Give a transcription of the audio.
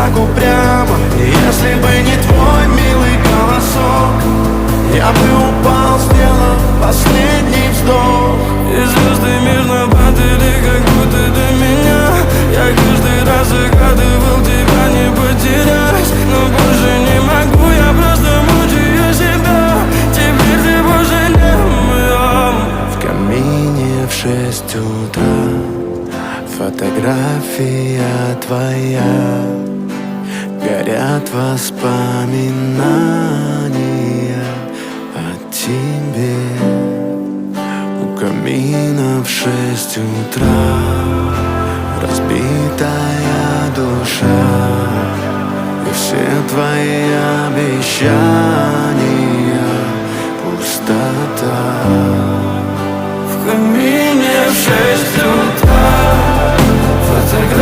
так упрямо. И если бы не твой милый голосок, я бы упал, сделав последний вздох. И звезды мирно падали, как будто до меня. Я каждый раз загадывал тебя не потерять, но больше не могу, я просто мучаю себя. Теперь ты больше не моя. В камине в 6 утра фотография твоя, горят воспоминания о тебе. У камина в 6 утра разбитая душа, и все твои обещания пустота. В камине в 6 утра фотография